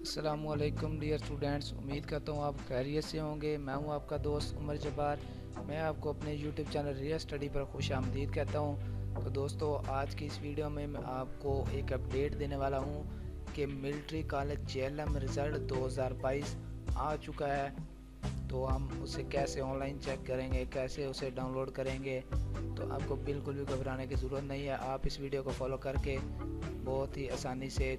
अस्सलामुअलैकुम dear students, उम्मीद करता हूँ आप खैरियत से होंगे। मैं हूँ आपका दोस्त उमर जब्बार। मैं आपको अपने यूट्यूब चैनल रियल स्टडी पर खुश आमदीद कहता हूँ। तो दोस्तों, आज की इस वीडियो में मैं आपको एक अपडेट देने वाला हूँ कि मिलिट्री कॉलेज जेएलएम रिज़ल्ट 2022 आ चुका है। तो हम उसे कैसे ऑनलाइन चेक करेंगे, कैसे उसे डाउनलोड करेंगे, तो आपको बिल्कुल भी घबराने की ज़रूरत नहीं है। आप इस वीडियो को फॉलो करके बहुत ही आसानी से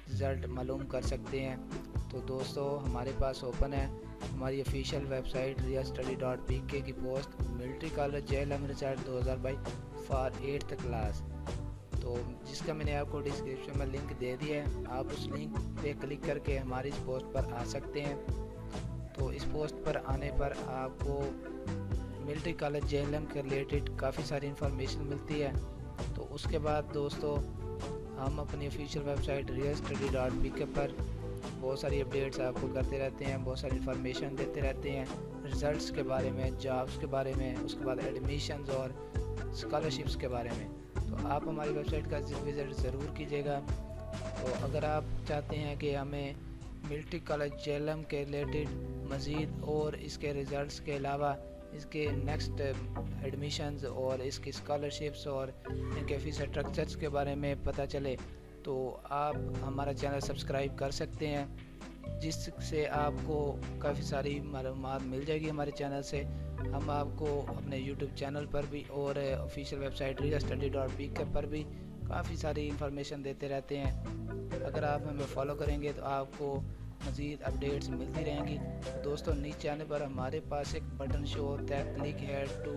रिज़ल्ट मालूम कर सकते हैं। तो दोस्तों, हमारे पास ओपन है हमारी ऑफिशियल वेबसाइट realstudy.pk की post military college JLM result 2022 for 8th class, तो जिसका मैंने आपको डिस्क्रिप्शन में लिंक दे दिया है। आप उस लिंक पे क्लिक करके हमारी इस पोस्ट पर आ सकते हैं। तो इस पोस्ट पर आने पर आपको मिलिट्री कॉलेज जेएलएम के रिलेटेड काफ़ी सारी इंफॉर्मेशन मिलती है। तो उसके बाद दोस्तों, हम अपनी ऑफिशियल वेबसाइट realstudy.pk पर बहुत सारी अपडेट्स आपको करते रहते हैं, बहुत सारी इन्फॉर्मेशन देते रहते हैं रिज़ल्ट्स के बारे में, जॉब्स के बारे में, उसके बाद एडमिशन्स और स्कॉलरशिप्स के बारे में। तो आप हमारी वेबसाइट का विज़िट ज़रूर कीजिएगा। तो अगर आप चाहते हैं कि हमें मिलिट्री कॉलेज जेएलएम के रिलेटेड मज़ीद और इसके रिज़ल्ट्स के अलावा इसके नेक्स्ट एडमिशन्स और इसकी स्कॉलरशिप्स और इनके फीस स्ट्रक्चर्स के बारे में पता चले, तो आप हमारा चैनल सब्सक्राइब कर सकते हैं, जिससे आपको काफ़ी सारी मालूमात मिल जाएगी हमारे चैनल से। हम आपको अपने यूट्यूब चैनल पर भी और ऑफिशियल वेबसाइट realstudy.pk पर भी काफ़ी सारी इंफॉर्मेशन देते रहते हैं। अगर आप हमें फॉलो करेंगे तो आपको मज़ीद अपडेट्स मिलती रहेंगी। दोस्तों, नीचे आने पर हमारे पास एक बटन शो होता है, click here to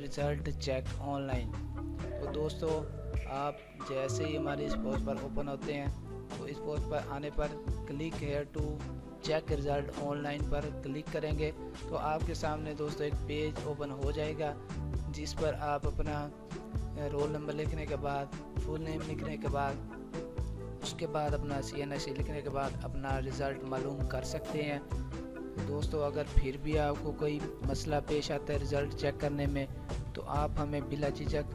result check online. तो दोस्तों, आप जैसे ही हमारी इस पोस्ट पर ओपन होते हैं तो इस पोस्ट पर आने पर click here to check result online पर क्लिक करेंगे तो आपके सामने दोस्तों एक पेज ओपन हो जाएगा, जिस पर आप अपना रोल नंबर लिखने के बाद, फुल नेम लिखने के बाद, उसके बाद अपना CNSE लिखने के बाद अपना रिज़ल्ट मालूम कर सकते हैं। दोस्तों, अगर फिर भी आपको कोई मसला पेश आता है रिज़ल्ट चेक करने में, तो आप हमें बिला झिझक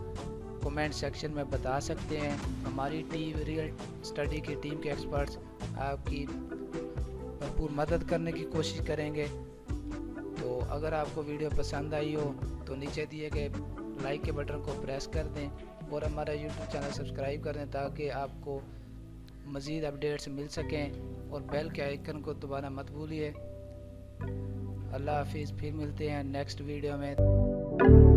कमेंट सेक्शन में बता सकते हैं। हमारी टीम रियल स्टडी की टीम के एक्सपर्ट्स आपकी भरपूर मदद करने की कोशिश करेंगे। तो अगर आपको वीडियो पसंद आई हो तो नीचे दिए गए लाइक के बटन को प्रेस कर दें और हमारा यूट्यूब चैनल सब्सक्राइब कर दें, ताकि आपको मज़ीद अपडेट्स मिल सकें, और बेल के आइकन को दोबारा मत भूलिए। अल्लाह हाफिज़। फिर मिलते हैं नेक्स्ट वीडियो में।